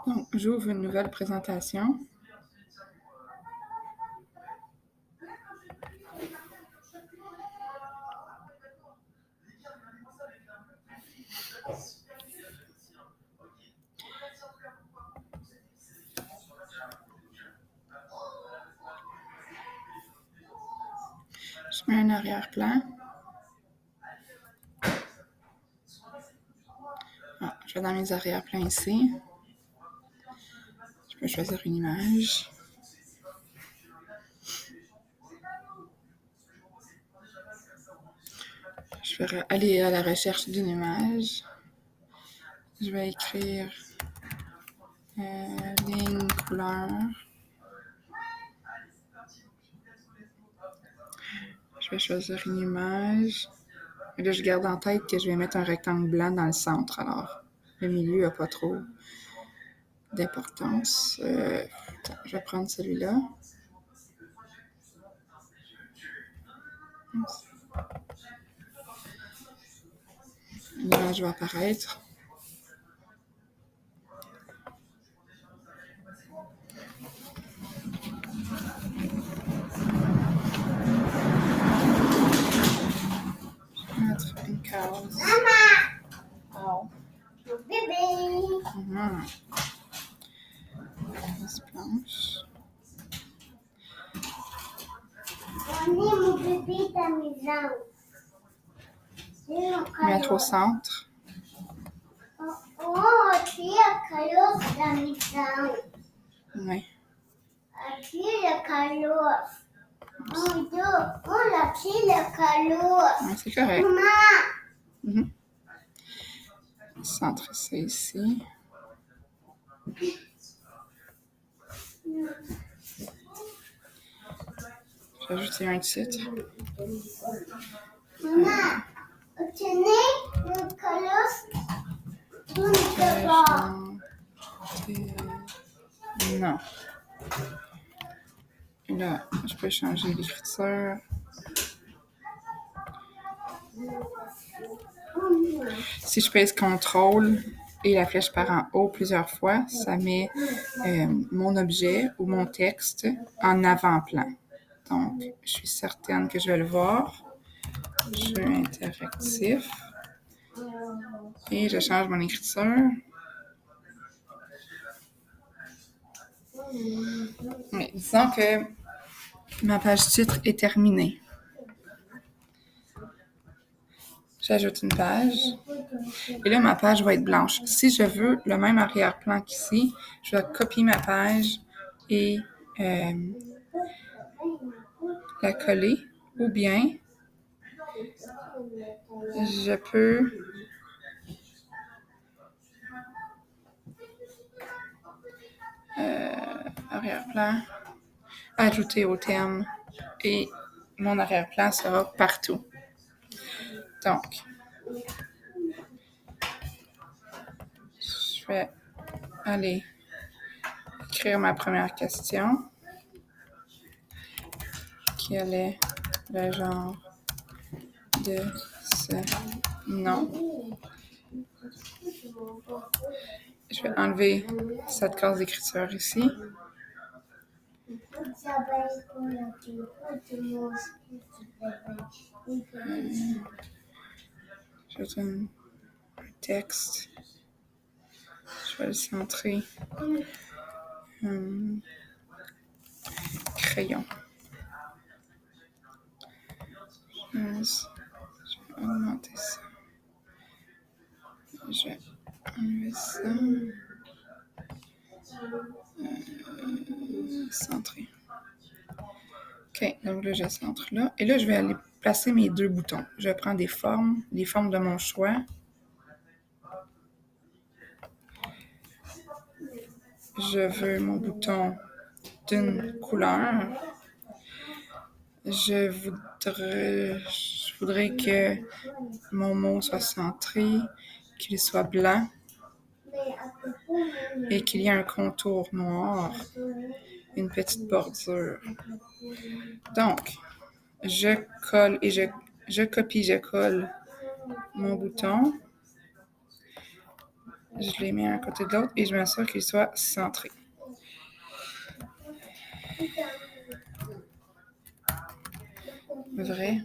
Donc, j'ouvre une nouvelle présentation. Je mets un arrière-plan. Je vais dans mes arrière-plans ici. Je peux choisir une image. Je vais aller à la recherche d'une image. Je vais écrire ligne, couleur. Je vais choisir une image. Et là, je garde en tête que je vais mettre un rectangle blanc dans le centre. Alors, le milieu n'a pas trop d'importance. Je vais prendre celui-là. L'image va apparaître. Je vais mettre une case. Oh. Bébé. Case blanche. Prenez mon bébé dans mes jambes. Mettre au centre. Oh, tu as calotte dans mes jambes. Oui. Tu le calotte. Mon Dieu, on a pris le calotte. Ouais, c'est correct. Maman. Centre ça ici. Je vais ajouter un titre. Maman, tenez mon calotte. Tout ne pas. Non. Et là, je peux changer l'écriture. Si je pèse CTRL et la flèche part en haut plusieurs fois, ça met mon objet ou mon texte en avant-plan. Donc, je suis certaine que je vais le voir. Jeu interactif. Et je change mon écriture. Oui, disons que ma page titre est terminée. J'ajoute une page. Et là, ma page va être blanche. Si je veux le même arrière-plan qu'ici, je vais copier ma page et la coller. Ou bien, je peux arrière-plan, ajouter au thème et mon arrière-plan sera partout. Donc, je vais aller écrire ma première question. Quel est le genre de ce nom? Je vais enlever cette case d'écriture ici. J'ajoute un texte. Je vais le centrer. Crayon. Je vais augmenter ça. Je vais enlever ça. Centrer. OK, donc là, je centre là. Et là, je vais aller placer mes deux boutons. Je vais prendre des formes de mon choix. Je veux mon bouton d'une couleur. Je voudrais que mon mot soit centré, qu'il soit blanc et qu'il y ait un contour noir, une petite bordure. Donc, je colle et je copie, je colle mon bouton. Je les mets un côté de l'autre et je m'assure qu'ils soient centrés. Vrai.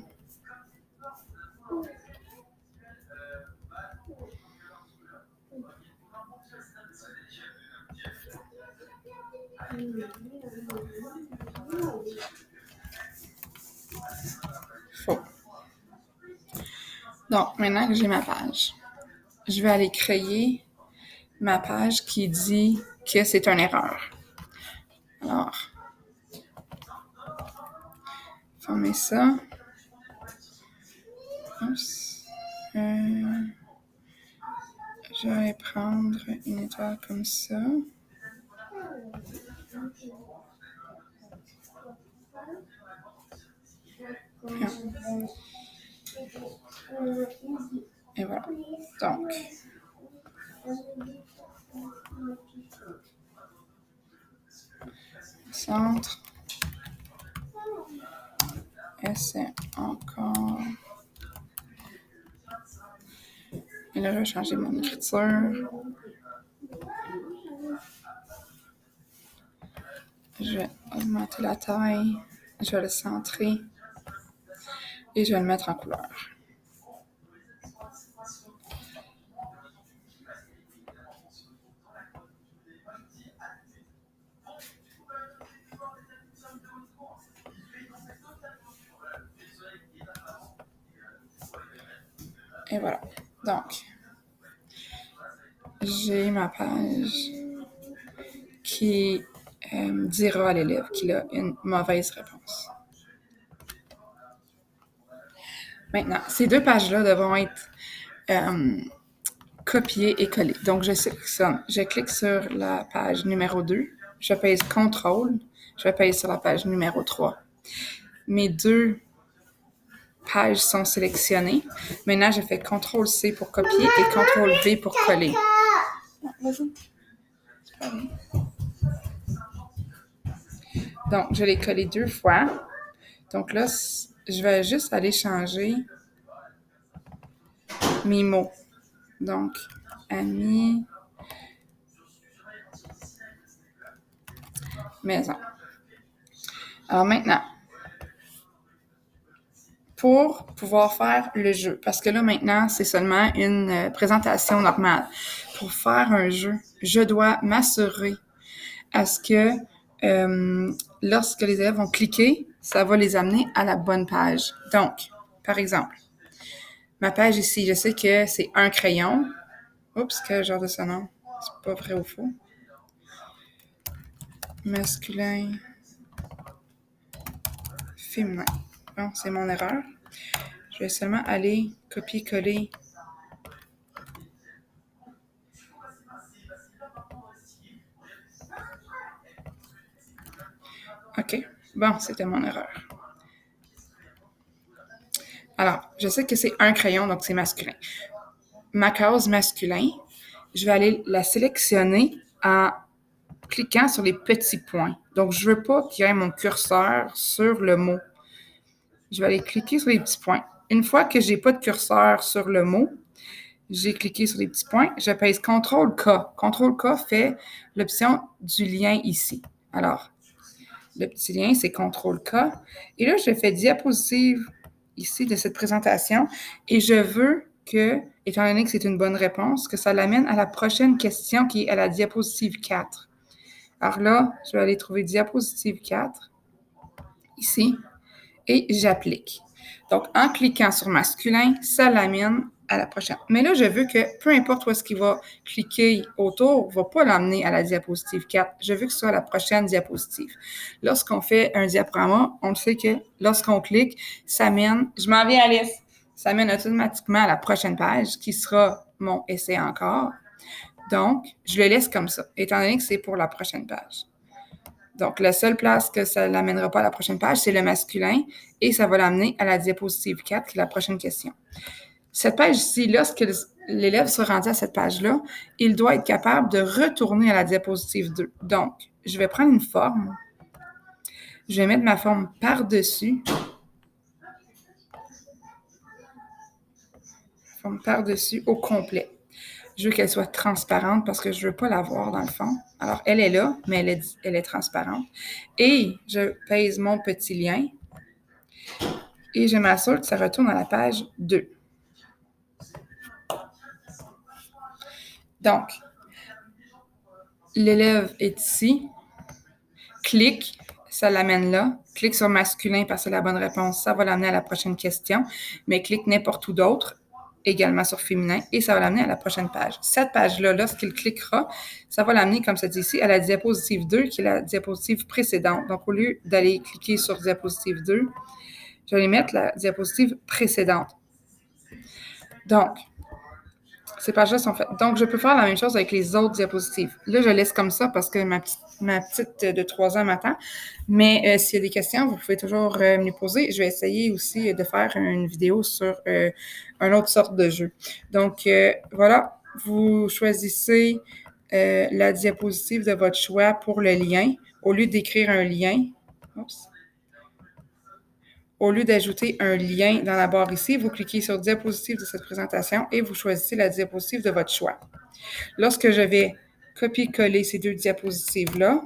Faux. Donc, maintenant que j'ai ma page, je vais aller créer ma page qui dit que c'est une erreur. Alors, former ça. Oups. Je vais prendre une étoile comme ça. Et voilà. Donc, centre. Essaie encore. Et là, je vais changer mon écriture. Je vais augmenter la taille. Je vais le centrer. Et je vais le mettre en couleur. Et voilà. Donc, j'ai ma page qui dira à l'élève qu'il a une mauvaise réponse. Maintenant, ces deux pages-là devront être copiées et collées. Donc, je sélectionne, je clique sur la page numéro 2, je pèse CTRL, je pèse sur la page numéro 3. Mes deux pages sont sélectionnées. Maintenant, je fais CTRL-C pour copier et CTRL-V pour coller. Vas-y. C'est pas bien. Donc, je l'ai collé 2 fois. Donc là, je vais juste aller changer mes mots. Donc, ami, maison. Alors maintenant, pour pouvoir faire le jeu, parce que là maintenant, c'est seulement une présentation normale. Pour faire un jeu, je dois m'assurer à ce que lorsque les élèves vont cliquer, ça va les amener à la bonne page. Donc, par exemple, ma page ici, je sais que c'est un crayon. Oups, quel genre de sonore? C'est pas vrai ou faux? Masculin, féminin. Bon, c'est mon erreur. Je vais seulement aller copier-coller. OK. Bon, c'était mon erreur. Alors, je sais que c'est un crayon, donc c'est masculin. Ma case masculin, je vais aller la sélectionner en cliquant sur les petits points. Donc, je ne veux pas qu'il y ait mon curseur sur le mot. Je vais aller cliquer sur les petits points. Une fois que je n'ai pas de curseur sur le mot, j'ai cliqué sur les petits points, je pèse CTRL-K. CTRL-K fait l'option du lien ici. Alors, le petit lien, c'est CTRL-K. Et là, je fais diapositive ici de cette présentation et je veux que, étant donné que c'est une bonne réponse, que ça l'amène à la prochaine question qui est à la diapositive 4. Alors là, je vais aller trouver diapositive 4, ici, et j'applique. Donc, en cliquant sur masculin, ça l'amène à la prochaine. Mais là, je veux que, peu importe où est-ce qu'il va cliquer autour, ne va pas l'amener à la diapositive 4. Je veux que ce soit la prochaine diapositive. Lorsqu'on fait un diaporama, on le sait que lorsqu'on clique, ça mène, je m'en vais Alice, ça mène automatiquement à la prochaine page qui sera mon essai encore. Donc, je le laisse comme ça, étant donné que c'est pour la prochaine page. Donc, la seule place que ça ne l'amènera pas à la prochaine page, c'est le masculin et ça va l'amener à la diapositive 4, qui est la prochaine question. Cette page-ci, lorsque l'élève sera rendu à cette page-là, il doit être capable de retourner à la diapositive 2. Donc, je vais prendre une forme. Je vais mettre ma forme par-dessus. Forme par-dessus au complet. Je veux qu'elle soit transparente parce que je ne veux pas la voir dans le fond. Alors, elle est là, mais elle est transparente. Et je pèse mon petit lien et je m'assure que ça retourne à la page 2. Donc, l'élève est ici. Clique, ça l'amène là. Clique sur masculin parce que c'est la bonne réponse. Ça va l'amener à la prochaine question. Mais clique n'importe où d'autre, également sur féminin, et ça va l'amener à la prochaine page. Cette page-là, lorsqu'il cliquera, ça va l'amener, comme ça dit ici, à la diapositive 2, qui est la diapositive précédente. Donc, au lieu d'aller cliquer sur diapositive 2, je vais aller mettre la diapositive précédente. Donc, ces pages-là sont faites. Donc, je peux faire la même chose avec les autres diapositives. Là, je laisse comme ça parce que ma petite de 3 ans m'attend. Mais s'il y a des questions, vous pouvez toujours me les poser. Je vais essayer aussi de faire une vidéo sur une autre sorte de jeu. Donc, voilà, vous choisissez la diapositive de votre choix pour le lien. Au lieu d'écrire un lien, au lieu d'ajouter un lien dans la barre ici, vous cliquez sur diapositive de cette présentation et vous choisissez la diapositive de votre choix. Lorsque je vais copier-coller ces deux diapositives-là,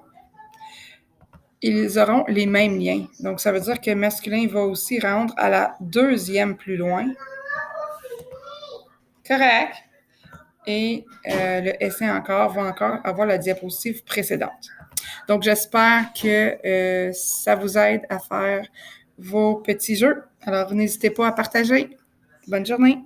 ils auront les mêmes liens. Donc, ça veut dire que masculin va aussi rendre à la deuxième plus loin. Correct. Et le essai encore va encore avoir la diapositive précédente. Donc, j'espère que ça vous aide à faire vos petits jeux. Alors, n'hésitez pas à partager. Bonne journée!